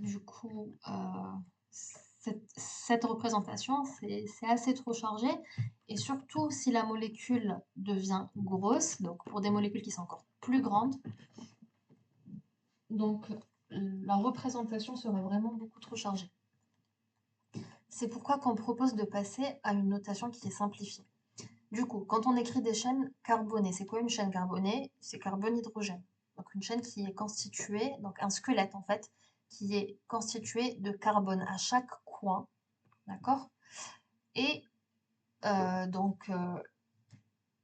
du coup, cette représentation, c'est assez trop chargé et surtout si la molécule devient grosse, donc pour des molécules qui sont encore plus grandes, donc la représentation serait vraiment beaucoup trop chargée. C'est pourquoi qu'on propose de passer à une notation qui est simplifiée. Du coup, quand on écrit des chaînes carbonées, c'est quoi une chaîne carbonée? C'est carbone-hydrogène. Donc une chaîne qui est constituée, donc un squelette en fait, qui est constitué de carbone à chaque coin, d'accord? Et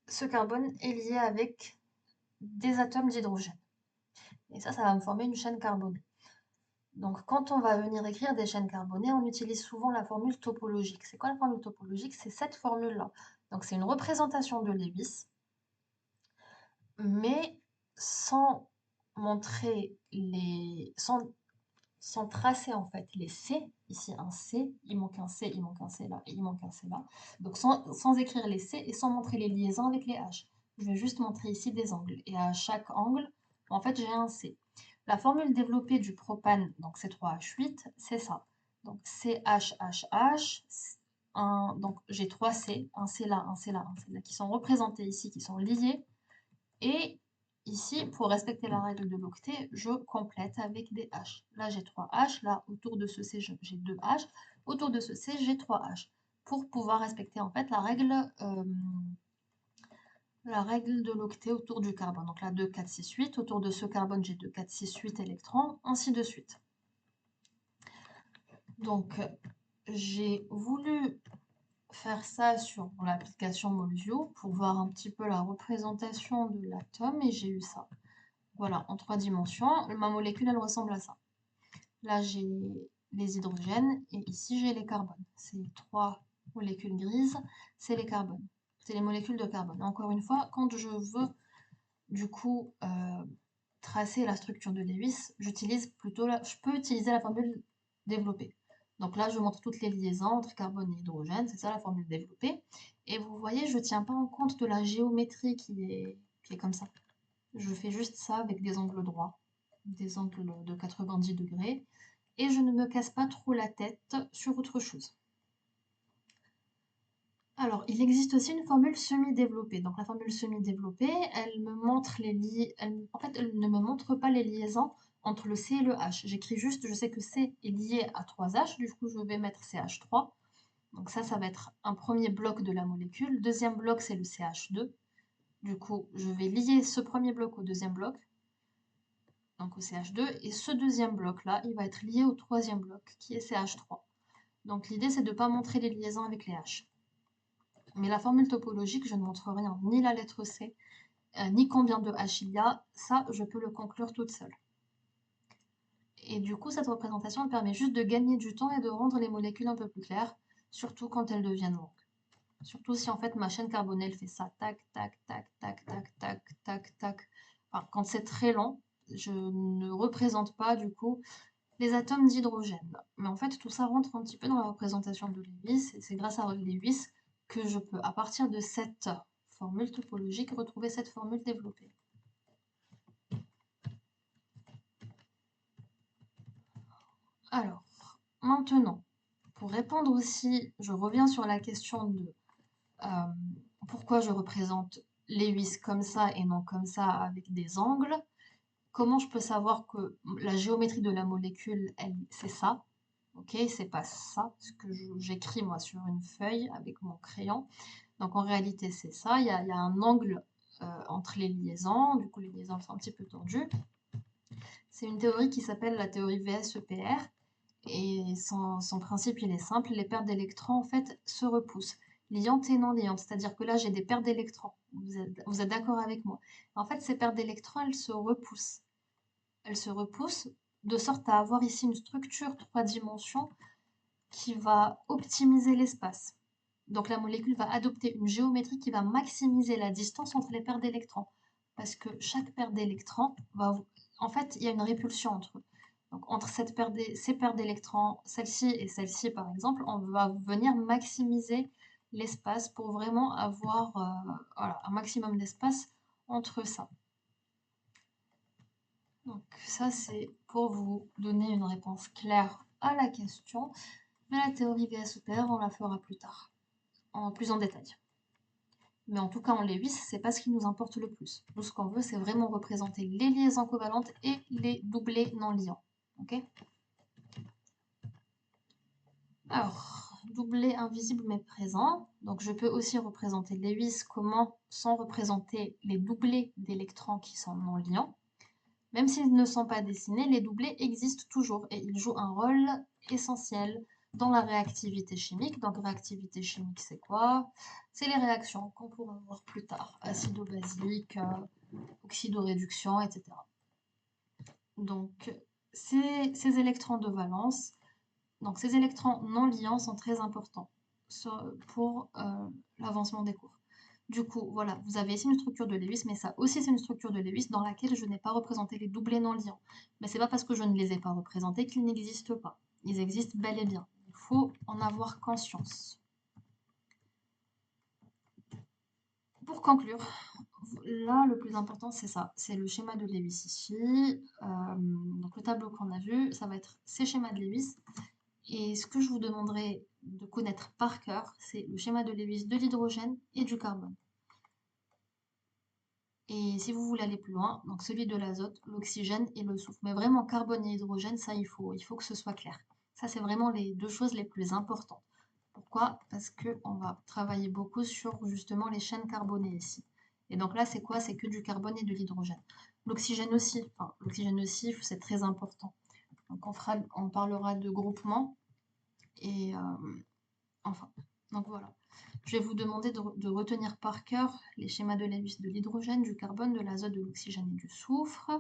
ce carbone est lié avec des atomes d'hydrogène. Et ça va me former une chaîne carbonée. Donc quand on va venir écrire des chaînes carbonées, on utilise souvent la formule topologique. C'est quoi la formule topologique? C'est cette formule-là. Donc c'est une représentation de Lewis, mais sans montrer sans tracer en fait les C, ici un C, il manque un C, il manque un C là, et il manque un C là. Donc sans écrire les C et sans montrer les liaisons avec les H. Je vais juste montrer ici des angles. Et à chaque angle, en fait, j'ai un C. La formule développée du propane, donc C3H8, c'est ça. Donc CHHH, donc j'ai 3 C, un C là, un C là, un C là, qui sont représentés ici, qui sont liés. Et ici, pour respecter la règle de l'octet, je complète avec des H. Là, j'ai 3 H. Là, autour de ce C, j'ai 2 H. Autour de ce C, j'ai 3 H. Pour pouvoir respecter en fait la règle de l'octet autour du carbone. Donc là, 2, 4, 6, 8. Autour de ce carbone, j'ai 2, 4, 6, 8 électrons, ainsi de suite. Donc, j'ai voulu faire ça sur l'application Molvio pour voir un petit peu la représentation de l'atome et j'ai eu ça. Voilà, en 3 dimensions, ma molécule, elle ressemble à ça. Là, j'ai les hydrogènes et ici, j'ai les carbones. Ces 3 molécules grises, c'est les carbones. C'est les molécules de carbone. Encore une fois, quand je veux, du coup, tracer la structure de Lewis, je peux utiliser la formule développée. Donc là, je montre toutes les liaisons entre carbone et hydrogène, c'est ça la formule développée. Et vous voyez, je ne tiens pas en compte de la géométrie qui est comme ça. Je fais juste ça avec des angles droits, des angles de 90 degrés, et je ne me casse pas trop la tête sur autre chose. Alors, il existe aussi une formule semi-développée. Donc la formule semi-développée, elle me montre en fait, elle ne me montre pas les liaisons entre le C et le H. J'écris juste, je sais que C est lié à 3 H, du coup je vais mettre CH3. Donc ça va être un premier bloc de la molécule. Deuxième bloc, c'est le CH2. Du coup, je vais lier ce premier bloc au deuxième bloc, donc au CH2, et ce deuxième bloc-là, il va être lié au troisième bloc, qui est CH3. Donc l'idée, c'est de ne pas montrer les liaisons avec les H. Mais la formule topologique, je ne montre rien, ni la lettre C, ni combien de H il y a, ça, je peux le conclure toute seule. Et du coup, cette représentation permet juste de gagner du temps et de rendre les molécules un peu plus claires, surtout quand elles deviennent longues. Surtout si en fait ma chaîne carbonée fait ça, tac, tac, tac, tac, tac, tac, tac, tac. Enfin, quand c'est très lent, je ne représente pas du coup les atomes d'hydrogène. Mais en fait, tout ça rentre un petit peu dans la représentation de Lewis, et c'est grâce à Lewis que je peux, à partir de cette formule topologique, retrouver cette formule développée. Alors, maintenant, pour répondre aussi, je reviens sur la question de pourquoi je représente Lewis comme ça et non comme ça avec des angles. Comment je peux savoir que la géométrie de la molécule, c'est ça? Ok, c'est pas ça, ce que j'écris moi sur une feuille avec mon crayon. Donc en réalité, c'est ça. Il y a un angle entre les liaisons. Du coup, les liaisons sont un petit peu tendues. C'est une théorie qui s'appelle la théorie VSEPR. Et son principe, il est simple. Les paires d'électrons, en fait, se repoussent. Liantes et non liantes. C'est-à-dire que là, j'ai des paires d'électrons. Vous êtes d'accord avec moi? En fait, ces paires d'électrons, elles se repoussent. Elles se repoussent de sorte à avoir ici une structure 3 dimensions qui va optimiser l'espace. Donc la molécule va adopter une géométrie qui va maximiser la distance entre les paires d'électrons. Parce que chaque paire d'électrons va... En fait, il y a une répulsion entre eux. Donc entre ces paires d'électrons, celle-ci et celle-ci par exemple, on va venir maximiser l'espace pour vraiment avoir voilà, un maximum d'espace entre ça. Donc ça c'est pour vous donner une réponse claire à la question, mais la théorie VS-EPR, on la fera plus tard, plus en détail. Mais en tout cas, en Lewis, c'est pas ce qui nous importe le plus. Nous, ce qu'on veut, c'est vraiment représenter les liaisons covalentes et les doublés non liants. Ok? Alors, doublé invisible mais présent. Donc, je peux aussi représenter Lewis comment sans représenter les doublés d'électrons qui sont non liants. Même s'ils ne sont pas dessinés, les doublés existent toujours et ils jouent un rôle essentiel dans la réactivité chimique. Donc, réactivité chimique, c'est quoi? C'est les réactions qu'on pourra voir plus tard, acido-basique, oxydoréduction, etc. Donc, ces électrons de valence, donc ces électrons non liants sont très importants pour l'avancement des cours. Du coup, voilà, vous avez ici une structure de Lewis, mais ça aussi c'est une structure de Lewis dans laquelle je n'ai pas représenté les doublés non liants. Mais c'est pas parce que je ne les ai pas représentés qu'ils n'existent pas. Ils existent bel et bien. Il faut en avoir conscience. Pour conclure, là, le plus important, c'est ça. C'est le schéma de Lewis ici. Donc le tableau qu'on a vu, ça va être ces schémas de Lewis. Et ce que je vous demanderai de connaître par cœur, c'est le schéma de Lewis de l'hydrogène et du carbone. Et si vous voulez aller plus loin, donc celui de l'azote, l'oxygène et le soufre. Mais vraiment, carbone et hydrogène, ça, il faut que ce soit clair. Ça, c'est vraiment les deux choses les plus importantes. Pourquoi? Parce qu'on va travailler beaucoup sur justement les chaînes carbonées ici. Et donc là, c'est quoi? C'est que du carbone et de l'hydrogène. L'oxygène aussi, c'est très important. Donc on parlera de groupement. Et enfin, donc voilà. Je vais vous demander de retenir par cœur les schémas de Lewis de l'hydrogène, du carbone, de l'azote, de l'oxygène et du soufre.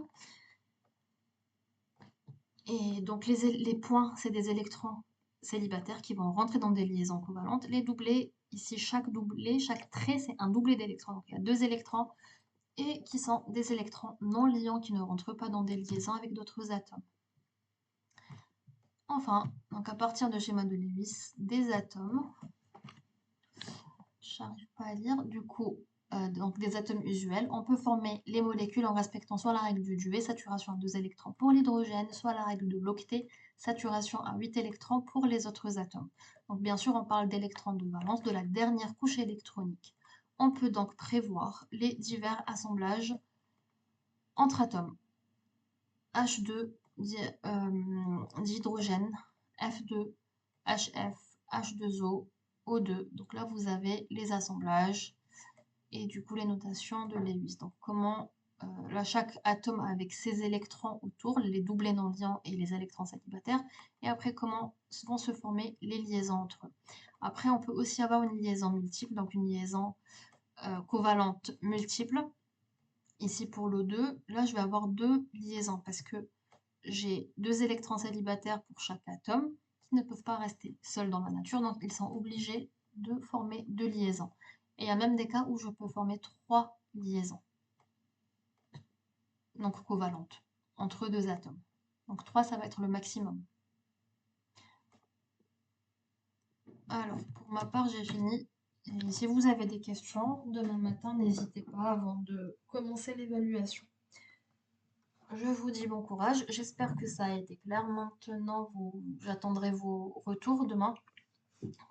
Et donc les points, c'est des électrons célibataires qui vont rentrer dans des liaisons covalentes. Les doublés, ici chaque doublé, chaque trait, c'est un doublé d'électrons. Donc il y a 2 électrons et qui sont des électrons non liants qui ne rentrent pas dans des liaisons avec d'autres atomes. Enfin, donc à partir de schéma de Lewis, des atomes, j'arrive pas à lire, du coup, donc des atomes usuels, on peut former les molécules en respectant soit la règle du Dewey, saturation à 2 électrons pour l'hydrogène, soit la règle de l'octet, saturation à 8 électrons pour les autres atomes. Donc bien sûr, on parle d'électrons de valence, de la dernière couche électronique. On peut donc prévoir les divers assemblages entre atomes. H2 d'hydrogène, F2, HF, H2O, O2. Donc là, vous avez les assemblages et du coup les notations de Lewis. Donc comment, là, chaque atome avec ses électrons autour, les doublés non liants et les électrons célibataires, et après comment vont se former les liaisons entre eux. Après, on peut aussi avoir une liaison multiple, donc une liaison covalente multiple. Ici pour l'O2, là je vais avoir 2 liaisons parce que j'ai 2 électrons célibataires pour chaque atome qui ne peuvent pas rester seuls dans la nature, donc ils sont obligés de former 2 liaisons. Et il y a même des cas où je peux former 3 liaisons, donc covalentes, entre 2 atomes. Donc 3, ça va être le maximum. Alors, pour ma part, j'ai fini. Et si vous avez des questions, demain matin, n'hésitez pas avant de commencer l'évaluation. Je vous dis bon courage. J'espère que ça a été clair. Maintenant, j'attendrai vos retours demain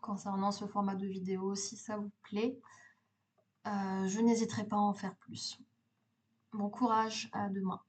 concernant ce format de vidéo. Si ça vous plaît, je n'hésiterai pas à en faire plus. Bon courage, à demain.